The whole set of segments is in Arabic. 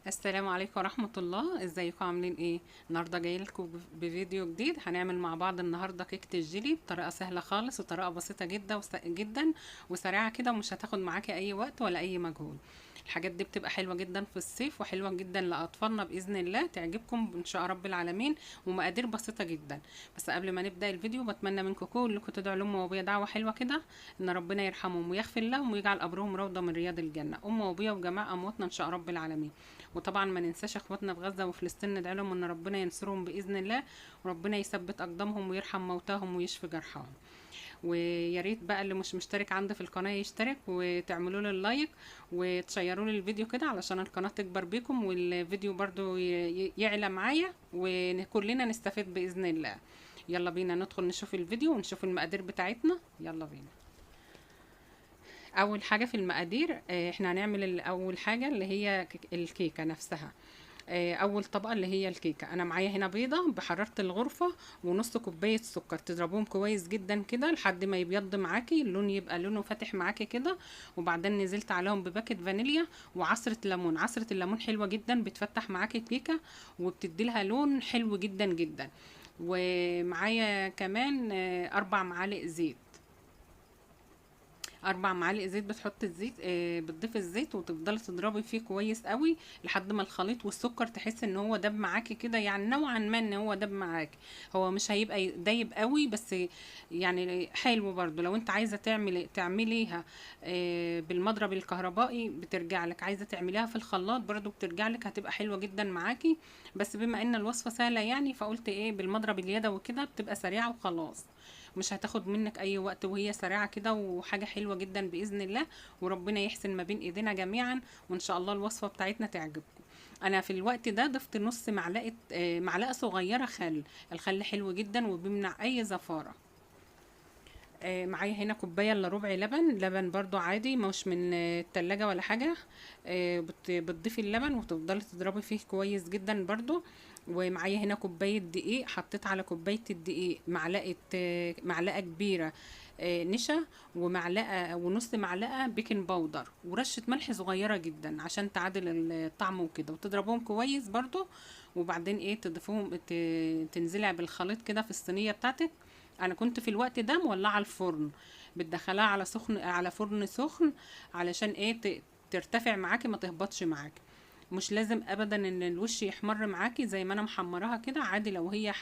السلام عليكم ورحمة الله. ازيكم عاملين ايه؟ النهارده جاي لكم بفيديو جديد. هنعمل مع بعض النهارده كيكة الجيلي بطريقة سهلة خالص وطريقة بسيطة جدا وسريعة كده، ومش هتاخد معاكي اي وقت ولا اي مجهود. الحاجات دي بتبقى حلوة جدا في الصيف وحلوة جدا لأطفالنا، بإذن الله تعجبكم إن شاء رب العالمين. ومقادير بسيطة جدا. بس قبل ما نبدأ الفيديو بتمنى منكم كلكم تدعوا لأم وأبويا دعوة حلوة كده، إن ربنا يرحمهم ويغفر لهم ويجعل قبرهم روضة من رياض الجنة، أم وأبويا وجميع أمواتنا إن شاء رب العالمين. وطبعا ما ننساش اخواتنا في غزة وفلسطين، ندعي لهم ان ربنا ينصرهم باذن الله، وربنا يثبت اقدامهم ويرحم موتاهم ويشفي جرحاهم. ويا ريت بقى اللي مش مشترك عندي في القناه يشترك، وتعملوا لي اللايك وتشيروا لي الفيديو كده علشان القناه تكبر بيكم، والفيديو برضو يعلى معايا وكلنا نستفيد باذن الله. يلا بينا ندخل نشوف الفيديو ونشوف المقادير بتاعتنا. يلا بينا. اول حاجه في المقادير، احنا هنعمل اول حاجه اللي هي الكيكه نفسها. اول طبقه اللي هي الكيكه، انا معايا هنا بيضه بحراره الغرفه ونص كوبايه سكر، تضربوهم كويس جدا كده لحد ما يبيض معاكي اللون، يبقى لونه فاتح معاكي كده. وبعدين نزلت عليهم بباكت فانيليا وعصره ليمون. عصره الليمون حلوه جدا، بتفتح معاكي الكيكه وبتدي لها لون حلو جدا جدا. ومعايا كمان 4 معالق زيت. 4 معالق زيت. بتحط الزيت، بتضيف الزيت وتفضلي تضربي فيه كويس قوي لحد ما الخليط والسكر تحس ان هو داب معاكي كده، يعني نوعا ما ان هو داب معاكي. هو مش هيبقى دايب قوي بس يعني حلو برضو. لو انت عايزه تعمليها بالمضرب الكهربائي بترجع لك، عايزه تعمليها في الخلاط برضو بترجع لك، هتبقى حلوه جدا معاكي. بس بما ان الوصفه سهله يعني فقلت ايه، بالمضرب اليدوي كده بتبقى سريعه وخلاص، مش هتاخد منك اي وقت، وهي سريعه كده وحاجه حلوه جدا باذن الله. وربنا يحسن ما بين ايدينا جميعا، وان شاء الله الوصفه بتاعتنا تعجبكم. انا في الوقت ده ضفت نص معلقه، معلقه صغيره خل. الخل حلو جدا وبيمنع اي زفاره. معايا هنا كوبايه الا ربع لبن برضو عادي، مش من التلاجة ولا حاجه. بتضيفي اللبن وتفضلي تضربي فيه كويس جدا برضو. ومعايا هنا كوبايه دقيق، حطيت على كوبايه الدقيق معلقه كبيره نشا، ومعلقه ونص معلقه بيكنج باودر، ورشه ملح صغيره جدا عشان تعادل الطعم وكده، وتضربهم كويس برضو. وبعدين ايه تضيفوهم، تنزلع بالخليط كده في الصينيه بتاعتك. انا كنت في الوقت ده مولعه الفرن، بتدخلها على سخن، على فرن سخن، علشان ايه ترتفع معاكي ما تهبطش معاكي. مش لازم ابدا ان الوش يحمر معاكي زي ما انا محمراها كده، عادي لو هي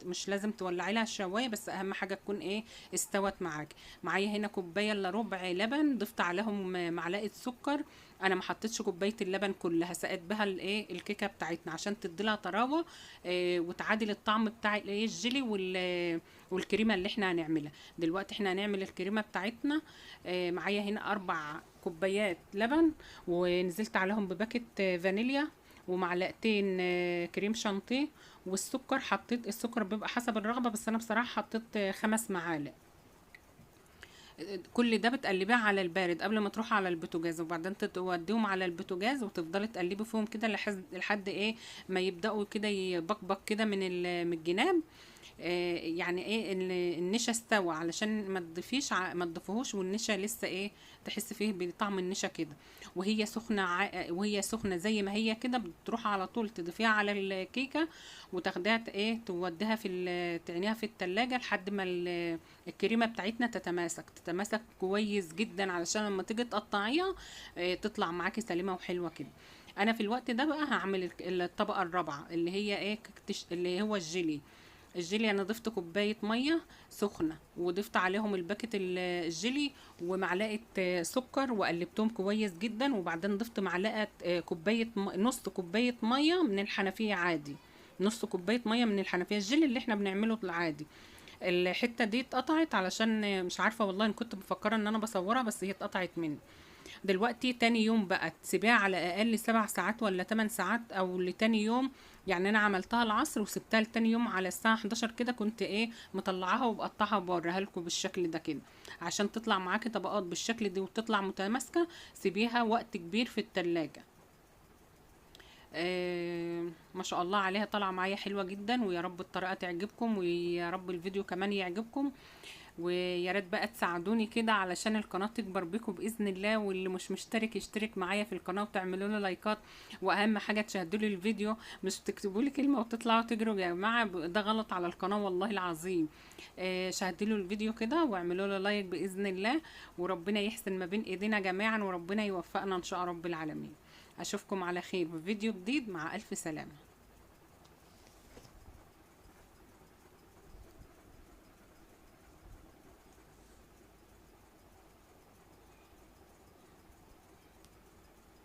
مش لازم تولعي لها الشوايه، بس اهم حاجه تكون ايه استوت معاكي. معايا هنا كوبايه الا ربع لبن، ضفت عليهم معلقه سكر. انا ما حطيتش كوبايه اللبن كلها، سقيت بها الايه الكيكه بتاعتنا عشان تدي لها طراوه، وتعادل الطعم بتاع الايه الجيلي والكريمه اللي احنا هنعملها. دلوقتي احنا هنعمل الكريمه بتاعتنا. معايا هنا 4 كوبايات لبن، ونزلت عليهم بباكت فانيليا ومعلقتين كريم شانتيه. والسكر حطيت، السكر بيبقى حسب الرغبه، بس انا بصراحه حطيت 5 معالق. كل ده بتقلبيه على البارد قبل ما تروحي على البوتاجاز، وبعدين توديهم على البوتاجاز وتفضلي تقلبي فيهم كده لحد ايه ما يبداوا كده يبقبق كده من الجناب. يعني ايه النشا استوى، علشان ما تضيفوهوش والنشا لسه ايه، تحس فيه بطعم النشا كده. وهي سخنه زي ما هي كده، بتروح على طول تضيفيها على الكيكه وتاخديها ايه توديها تعينيها في التلاجة لحد ما الكريمه بتاعتنا تتماسك كويس جدا، علشان لما تيجي تقطعيها تطلع معاكي سليمه وحلوه كده. انا في الوقت ده بقى هعمل الطبقه الرابعه اللي هي ايه، اللي هو الجيلي. انا ضفت كوبايه ميه سخنه وضفت عليهم الباكت الجيلي ومعلقه سكر وقلبتهم كويس جدا. وبعدين ضفت معلقه نص كوبايه ميه من الحنفيه عادي، نص كوبايه ميه من الحنفيه، الجيلي اللي احنا بنعمله العادي. الحته دي اتقطعت علشان مش عارفه والله، ان كنت مفكره ان انا بصورها بس هي اتقطعت مني. دلوقتي تاني يوم بقى تسيبيها على اقل 7 ساعات ولا 8 ساعات او لتاني يوم. يعني انا عملتها العصر وسبتها لتاني يوم على الساعة 11 كده، كنت ايه مطلعاها وبقطعها وبوريها لكم بالشكل ده كده، عشان تطلع معاكي طبقات بالشكل دي وتطلع متماسكة. سيبيها وقت كبير في التلاجة. ما شاء الله عليها، طالعة معايا حلوة جدا، ويا رب الطريقة تعجبكم ويا رب الفيديو كمان يعجبكم. ويا ريت بقى تساعدوني كده علشان القناه تكبر بيكم باذن الله، واللي مش مشترك يشترك معايا في القناه وتعملوا لي لايكات، واهم حاجه تشاهدوا لي الفيديو، مش تكتبوا لي كلمه وتطلعوا تجروا يا جماعه، ده غلط على القناه والله العظيم. شاهدوا له الفيديو كده واعملوا له لايك باذن الله، وربنا يحسن ما بين ايدينا جميعا، وربنا يوفقنا ان شاء رب العالمين. اشوفكم على خير في فيديو جديد، مع الف سلامه.